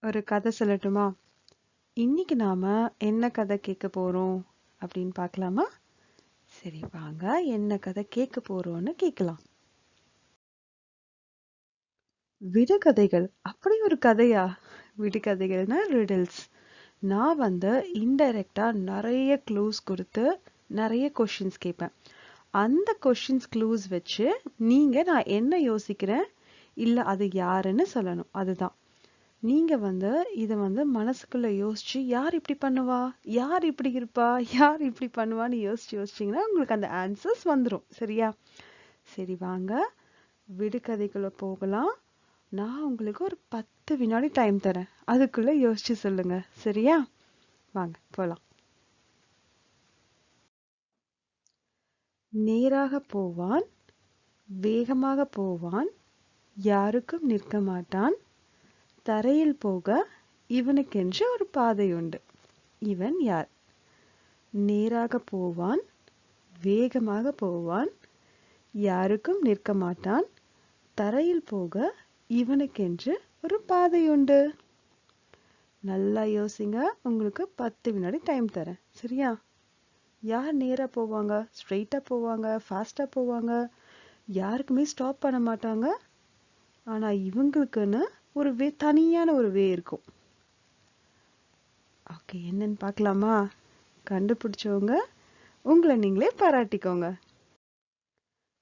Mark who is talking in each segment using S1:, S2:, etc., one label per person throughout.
S1: ஒரு கதை சொல்லட்டுமா? இன்னைக்கு நாம என்ன கதை கேட்க போறோம் அப்படின்னு பார்க்கலாமா? சரி வாங்க, என்ன கதை கேட்க போறோம்னு கேட்கலாம். விடுகதைகள் அப்படி ஒரு கதையா? விடுகதைகள்னா ரிடில்ஸ். நான் இன்டைரக்டா நிறைய க்ளூஸ் கொடுத்து நிறைய கொஷின்ஸ் கேட்பேன். அந்த கொஷின்ஸ் க்ளூஸ் வச்சு நீங்க நான் என்ன யோசிக்கிறேன் இல்ல அது யாருன்னு சொல்லணும். அதுதான். நீங்க இத மனசுக்குள்ள யோசிச்சு யார் இப்படி பண்ணுவா, யார் இப்படி இருப்பா, யார் இப்படி பண்ணுவான்னு யோசிச்சீங்கன்னா உங்களுக்கு அந்த ஆன்சர்ஸ் வந்துரும். சரியா? சரி வாங்க, விடுகதைக்குள்ள போகலாம். நான் உங்களுக்கு ஒரு 10 வினாடி டைம் தரேன். அதுக்குள்ள யோசிச்சு சொல்லுங்க. சரியா? வாங்க போலாம். நேராக போவான், வேகமாக போவான், யாருக்கும் நிற்க மாட்டான், தரையில் போக இவனுக்கென்று ஒரு பாதை உண்டு. இவன் யார்? நேராக போவான், வேகமாக போவான், யாருக்கும் நிற்க மாட்டான், தரையில் போக இவனுக்கென்று ஒரு பாதை உண்டு. நல்லா யோசிங்க. உங்களுக்கு 10 வினாடி டைம் தரேன். சரியா? யார் நேரா போவாங்க, ஸ்ட்ரெயிட்டா போவாங்க, ஃபாஸ்டா போவாங்க, யாருக்குமே ஸ்டாப் பண்ண மாட்டாங்க. ஆனா இவங்களுக்குன்னு ஒரு தனியான ஒரு வே இருக்கும். ஓகே, என்னன்னு பார்க்கலாமா? கண்டுபிடிச்சவங்க உங்களை நீங்களே பாராட்டிக்கோங்க.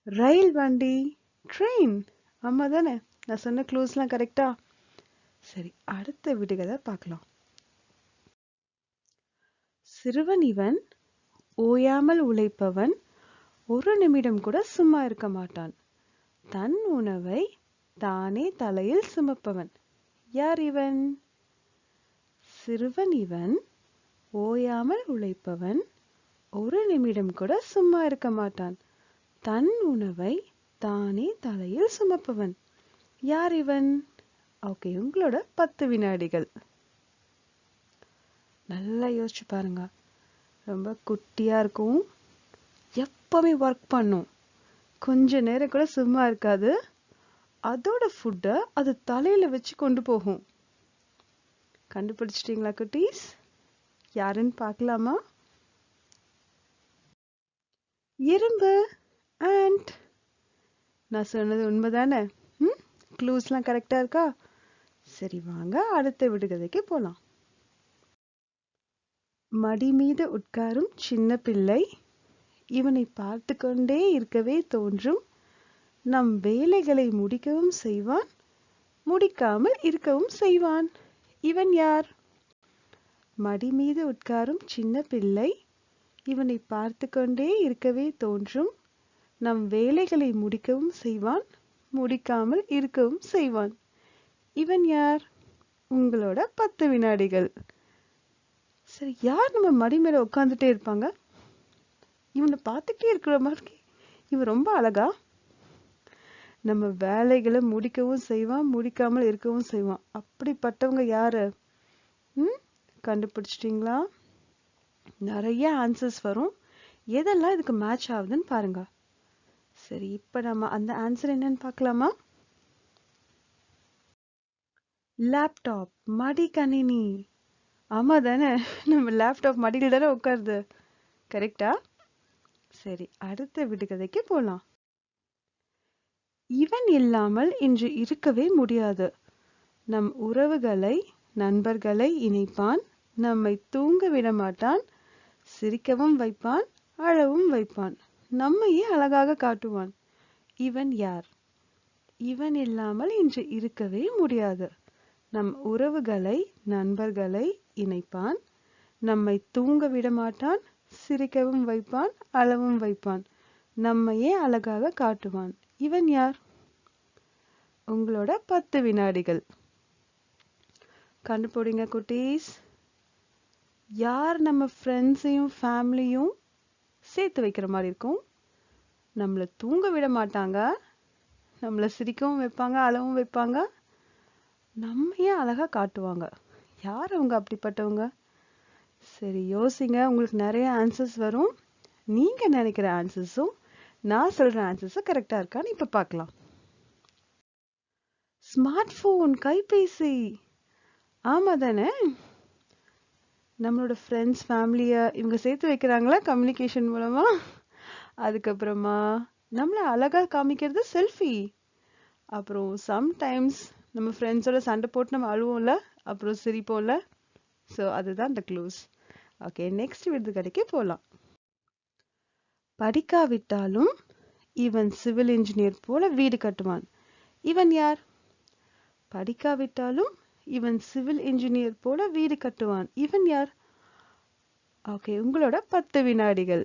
S1: ரயில் வண்டி, ட்ரெயின். ஆமா தானே? நான் சொன்ன க்ளூஸ்லாம் கரெக்டா? சரி, அடுத்த விடுகதை பார்க்கலாம். சிறுவன் இவன், ஓயாமல் உழைப்பவன், ஒரு நிமிடம் கூட சும்மா இருக்க மாட்டான், தன் உணவை தானே தலையில் சுமப்பவன். யார் இவன்? சிறுவன் இவன், ஓயாமல் உழைப்பவன், ஒரு நிமிடம் கூட சும்மா இருக்க மாட்டான், தன் உணவை தானே தலையில் சுமப்பவன். யார் இவன்? ஓகே, உங்களோட 10 வினாடிகள். நல்லா யோசிச்சு பாருங்க. ரொம்ப குட்டியா இருக்கும், எப்பவுமே ஒர்க் பண்ணும், கொஞ்ச நேரம் கூட சும்மா இருக்காது, அதோட ஃபுட்டை அது தலையில வச்சு கொண்டு போகும். கண்டுபிடிச்சிட்டீங்களா குட்டீஸ்? யாருன்னு பார்க்கலாமா? எறும்பு, ஆண்ட். நான் சொன்னது உண்மைதானே? ம், க்ளூஸ்லாம் கரெக்டா இருக்கா? சரி வாங்க, அடுத்த விடுகதைக்கு போலாம். மடி மீது உட்காரும் சின்ன பிள்ளை, இவனை பார்த்து கொண்டே இருக்கவே தோன்றும், நம் வேலைகளை முடிக்கவும் செய்வான், முடிக்காமல் இருக்கவும் செய்வான். இவன் யார்? மடி மீது உட்காரும் சின்ன பிள்ளை, இவனை பார்த்து கொண்டே இருக்கவே தோன்றும், நம் வேலைகளை முடிக்கவும் செய்வான், முடிக்காமல் இருக்கவும் செய்வான். இவன் யார்? உங்களோட 10 வினாடிகள். சரி, யார் நம்ம மடி மேல உட்காந்துட்டே இருப்பாங்க? இவனை பார்த்துட்டே இருக்கிற மாதிரி. இவன் ரொம்ப அழகா? நம்ம வேலைகளை முடிக்கவும் செய்வான், முடிக்காமல் இருக்கவும் செய்வான். அப்படிப்பட்டவங்க யாரு? ம், கண்டுபிடிச்சிட்டீங்களா? நிறைய ஆன்சர்ஸ் வரும். எதெல்லாம் இதுக்கு மேட்ச் ஆகுதுன்னு பாருங்க. சரி, இப்ப நம்ம அந்த ஆன்சர் என்னன்னு பார்க்கலாமா? லேப்டாப், மடிக்கணினி. ஆமா தானே? நம்ம லேப்டாப் மடியில் தானே உட்காருது. கரெக்டா? சரி, அடுத்த விடுகதைக்கு போலாம். இவன் இல்லாமல் இன்று இருக்கவே முடியாது, நம் உறவுகளை நண்பர்களை இணைப்பான், நம்மை தூங்க விட மாட்டான், சிரிக்கவும் வைப்பான், அழவும் வைப்பான், நம்மையே அழகாக காட்டுவான். இவன் யார்? இவன் இல்லாமல் இன்று இருக்கவே முடியாது, நம் உறவுகளை நண்பர்களை இணைப்பான், நம்மை தூங்க விட மாட்டான், சிரிக்கவும் வைப்பான், அழவும் வைப்பான், நம்மையே அழகாக காட்டுவான். இவன் யார்? உங்களோட 10 வினாடிகள். கண்டுபிடிங்க குட்டீஸ். யார் நம்ம ஃப்ரெண்ட்ஸையும் ஃபேமிலியும் சேர்த்து வைக்கிற மாதிரி இருக்கும், நம்மளை தூங்க விட மாட்டாங்க, நம்மளை சிரிக்கவும் வைப்பாங்க, அழவும் வைப்பாங்க, நம்மையே அழகா காட்டுவாங்க. யார் அவங்க அப்படிப்பட்டவங்க? சரி யோசிங்க, உங்களுக்கு நிறைய ஆன்சர்ஸ் வரும். நீங்க நினைக்கிற ஆன்சர்ஸும் நான் சொல்ற ஆன்சர்ஸும் கரெக்டா இருக்கான்னு இப்ப பார்க்கலாம். ஸ்மார்ட் போன், கைபேசி. ஆமா தானே? நம்மளோட ஃப்ரெண்ட்ஸ், ஃபேமிலிய இவங்க சேர்த்து வைக்கிறாங்களா கம்யூனிகேஷன் மூலமா? அதுக்கப்புறமா நம்மள அழகா காமிக்கிறது செல்ஃபி. அப்புறம் சம்டைம்ஸ் நம்ம ஃப்ரெண்ட்ஸோட சண்டை போட்டு நம்ம அழுவோம்ல, அப்புறம் சிரிப்போம்ல. ஸோ அதுதான் இந்த க்ளூஸ். ஓகே, நெக்ஸ்ட் விடுகதைக்கு போலாம். படிக்காவிட்டாலும் இவன் சிவில் இன்ஜினியர் போல வீடு கட்டுவான். இவன் யார்? படிக்காவிட்டாலும் இவன் சிவில் இன்ஜினியர் போல வீடு கட்டுவான். இவன் யார்? ஓகே, உங்களோட 10 வினாடிகள்.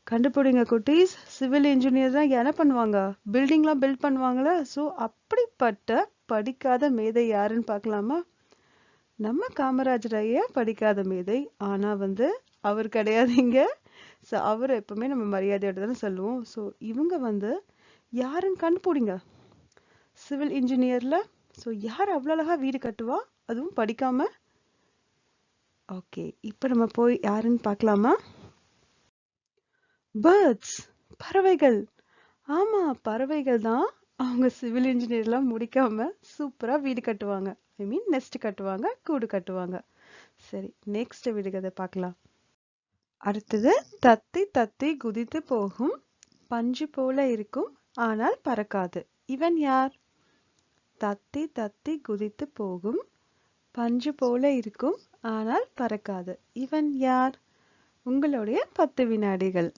S1: கண்டுபிடிங்க குட்டீஸ். சிவில் இன்ஜினியர் தான் என்ன பண்ணுவாங்க? பில்டிங்லாம் பில்ட் பண்ணுவாங்களா? ஸோ அப்படிப்பட்ட படிக்காத மேதை யாருன்னு பார்க்கலாமா? நம்ம காமராஜர் ஐயா படிக்காத மேதை. ஆனா அவர் கிடையாதுங்க. ஸோ அவர் எப்பவுமே நம்ம மரியாதையோட தானே சொல்லுவோம். ஸோ இவங்க யாருன்னு கண்டுபிடிங்க. சிவில் இன்ஜினியர்ல ஸோ யார் அவ்வளோ அழகா வீடு கட்டுவா, அதுவும் படிக்காம? ஓகே, இப்போ நம்ம போய் யாருன்னு பார்க்கலாமா? பேர்ட்ஸ், பறவைகள். ஆமா, பறவைகள் தான். அவங்க சிவில் இன்ஜினியர்லாம் முடிக்காம சூப்பரா வீடு கட்டுவாங்க. ஐ மீன் நெஸ்ட் கட்டுவாங்க, கூடு கட்டுவாங்க. சரி, நெக்ஸ்ட் விடுகதை பார்க்கலாம். அடுத்தது, தத்தி தத்தி குதித்து போகும், பஞ்சு போல இருக்கும் ஆனால் பறக்காது. இவன் யார்? தத்தி தத்தி குதித்து போகும், பஞ்சு போல இருக்கும் ஆனால் பறக்காது. இவன் யார்? உங்களுடைய 10 வினாடிகள்.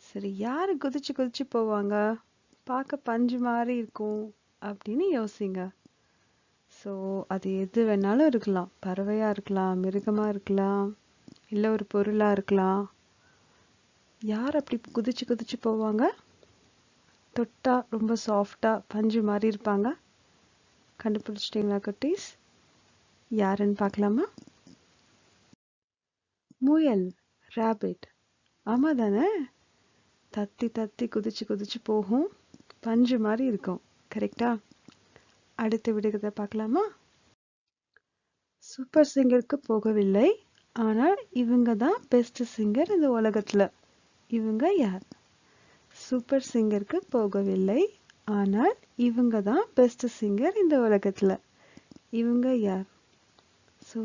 S1: சரி, யாரு குதிச்சு குதிச்சு போவாங்க, பார்க்க பஞ்சு மாதிரி இருக்கும் அப்படின்னு யோசிங்க. ஸோ அது எது வேணாலும் இருக்கலாம். பறவையா இருக்கலாம், மிருகமா இருக்கலாம், இல்லை ஒரு பொருளா இருக்கலாம். யார் அப்படி குதிச்சு குதிச்சு போவாங்க, தொட்டா ரொம்ப சாஃப்டா பஞ்சு மாதிரி இருப்பாங்க? கண்டுபிடிச்சிட்டீங்களா குட்டீஸ்? யாருன்னு பார்க்கலாமா? முயல், ராபிட். ஆமா தானே? தத்தி தத்தி குதிச்சு குதிச்சு போகும், பஞ்சு மாதிரி இருக்கும். கரெக்டா? அடுத்த விடுகதை பார்க்கலாமா? சூப்பர் சிங்கருக்கு போகவில்லை, ஆனால் இவங்க தான் பெஸ்ட் சிங்கர் இந்த உலகத்துல. இவங்க யார்? சூப்பர் சிங்கருக்கு போகவில்லை, ஆனால் இவங்க தான் பெஸ்ட் சிங்கர் இந்த உலகத்துல. இவங்க யார்? ஸோ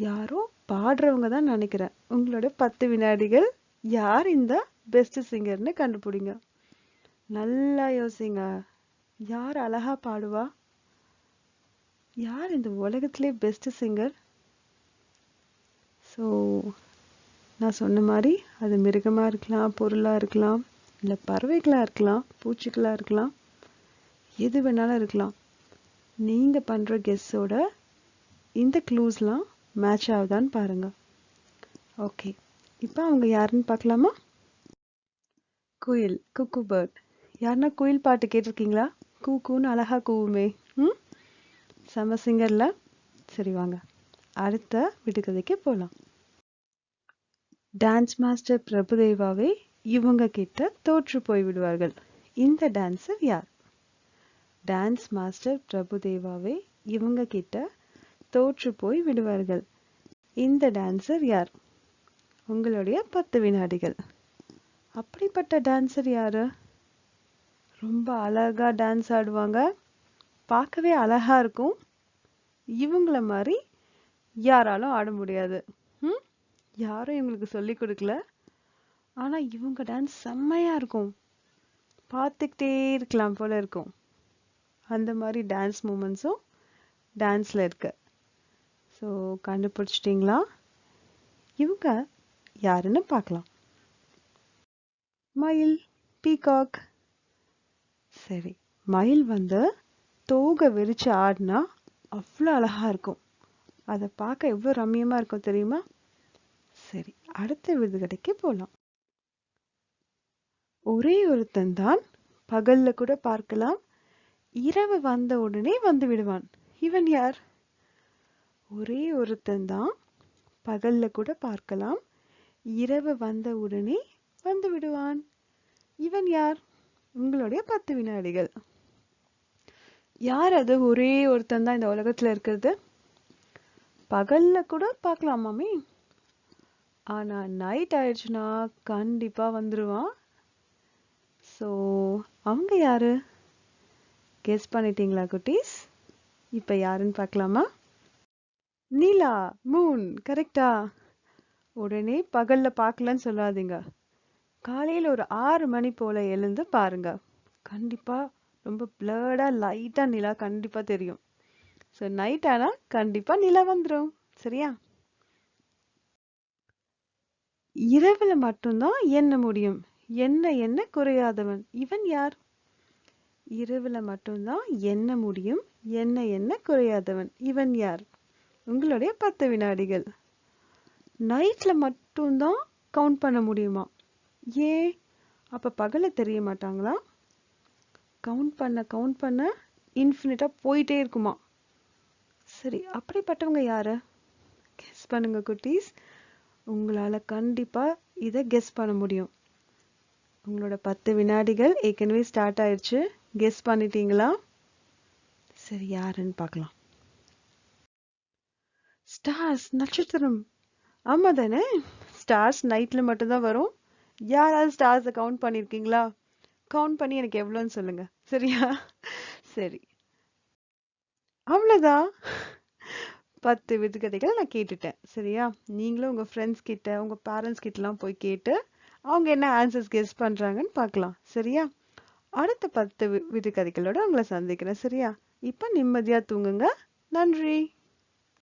S1: யாரோ பாடுறவங்க தான் நினைக்கிறேன். உங்களோட 10 வினாடிகள். யார் இந்த பெஸ்ட் சிங்கர்னு கண்டுபிடிங்க. நல்லா யோசிங்க. யார் அழகா பாடுவா? யார் இந்த உலகத்திலே பெஸ்ட் சிங்கர்? ஸோ நான் சொன்ன மாதிரி அது மிருகமா இருக்கலாம், பொருளா இருக்கலாம், இல்லை பறவைகளா இருக்கலாம், பூச்சிகளா இருக்கலாம், எது வேணாலும் இருக்கலாம். நீங்க பண்ற கெஸ்ஸோட இந்த க்ளூஸ்லாம் மேட்ச் ஆகுதான்னு பாருங்க. ஓகே, இப்போ அவங்க யாருன்னு பார்க்கலாமா? குயில், குக்கு பேர்ட். யாருன்னா குயில் பாட்டு கேட்டிருக்கீங்களா? கூக்குன்னு அழகா கூவுமே. செம சிங்கர்ல. சரி, வாங்க அடுத்த விடுகதைக்கு போகலாம். டான்ஸ் மாஸ்டர் பிரபுதேவாவே இவங்க கிட்ட தோற்று போய் விடுவார்கள். இந்த டான்ஸர் யார்? டான்ஸ் மாஸ்டர் பிரபுதேவாவே இவங்க கிட்ட தோற்று போய் விடுவார்கள். இந்த டான்சர் யார்? உங்களுடைய 10 வினாடிகள். அப்படிப்பட்ட டான்சர் யாரு? ரொம்ப அழகா டான்ஸ் ஆடுவாங்க, பார்க்கவே அழகா இருக்கும். இவங்கள மாதிரி யாராலும் ஆட முடியாது. யாரும் இவங்களுக்கு சொல்லி கொடுக்கல. ஆனா இவங்க டான்ஸ் செம்மையா இருக்கும், பார்த்துக்கிட்டே இருக்கலாம் போல இருக்கும். அந்த மாதிரி டான்ஸ் மூமெண்ட்ஸும் டான்ஸ்ல இருக்கு. ஸோ கண்டுபிடிச்சிட்டிங்களா? இவங்க யாருன்னு பார்க்கலாம். மயில், பீகாக். சரி, மயில் தோகை விரிச்சு ஆடினா அவ்வளோ அழகா இருக்கும். அதை பார்க்க எவ்வளோ ரம்மியமா இருக்கும் தெரியுமா? சரி, அடுத்த விடுகதைக்கு போலாம். ஒரே ஒருத்தன் தான், பகல்ல கூட பார்க்கலாம், இரவு வந்த உடனே வந்து விடுவான். இவன் யார்? ஒரே ஒருத்தன் தான், பகல்ல கூட பார்க்கலாம், இரவு வந்த உடனே வந்து விடுவான். இவன் யார்? உங்களுடைய 10 வினாடிகள். யார் அது ஒரே ஒருத்தன் தான் இந்த உலகத்துல இருக்கிறது? பகல்ல கூட பார்க்கலாமாமே, ஆனா நைட் ஆயிடுச்சுன்னா கண்டிப்பா வந்துருவான். ஸோ அவங்க யாரு? கெஸ் பண்ணிட்டீங்களா குட்டீஸ்? இப்ப யாருன்னு பார்க்கலாமா? நிலா, மூன். கரெக்டா? உடனே பகல்ல பார்க்கலன்னு சொல்லாதீங்க. காலையில ஒரு 6 மணி போல எழுந்து பாருங்க. கண்டிப்பா ரொம்ப பிளர்டா லைட்டா நிலா கண்டிப்பா தெரியும். ஸோ நைட் ஆனா கண்டிப்பா நிலா வந்துரும். சரியா? இரவுல மட்டும்தான் எண்ண முடியும். எண்ண குறையாதவன். இவன் யார்? இரவுல மட்டும்தான் எண்ண முடியும். எண்ண குறையாதவன். இவன் யார்? உங்களுடைய 10 வினாடிகள். நைட்ல மட்டும்தான் கவுண்ட் பண்ண முடியுமா? ஏன்? அப்ப பகல்ல தெரிய மாட்டாங்களா? கவுண்ட் பண்ண இன்ஃபினிட்டா போயிட்டே இருக்குமா? சரி, அப்படிப்பட்டவங்க யாரு? கெஸ் பண்ணுங்க குட்டீஸ். உங்களால கண்டிப்பா இத கெஸ் பண்ண முடியும். உங்களோட 10 வினாடிகள் ஏற்கனவே ஸ்டார்ட் ஆயிடுச்சு. கெஸ் பண்ணிட்டீங்களா? சரி, யாருன்னு பார்க்கலாம். ஸ்டார்ஸ், நட்சத்திரம். ஆமா தானே? ஸ்டார்ஸ் நைட்ல மட்டும்தான் வரும். யாராவது ஸ்டார்ஸை கவுண்ட் பண்ணிருக்கீங்களா? கவுண்ட் பண்ணி எனக்கு எவ்வளோன்னு சொல்லுங்க. சரியா? சரி, அவ்வளவுதான். 10 விடுகதைகள் நான் கேட்டுட்டேன். சரியா? நீங்களும் உங்க ஃப்ரெண்ட்ஸ் கிட்ட உங்க பேரண்ட்ஸ் கிட்டலாம் போய் கேட்டு அவங்க என்ன ஆன்சர்ஸ் கெஸ் பண்றாங்கன்னு பார்க்கலாம். சரியா? அடுத்த 10 விடுகதைகளோட உங்களை சந்திக்கிறேன். சரியா? இப்ப நிம்மதியா தூங்குங்க. நன்றி.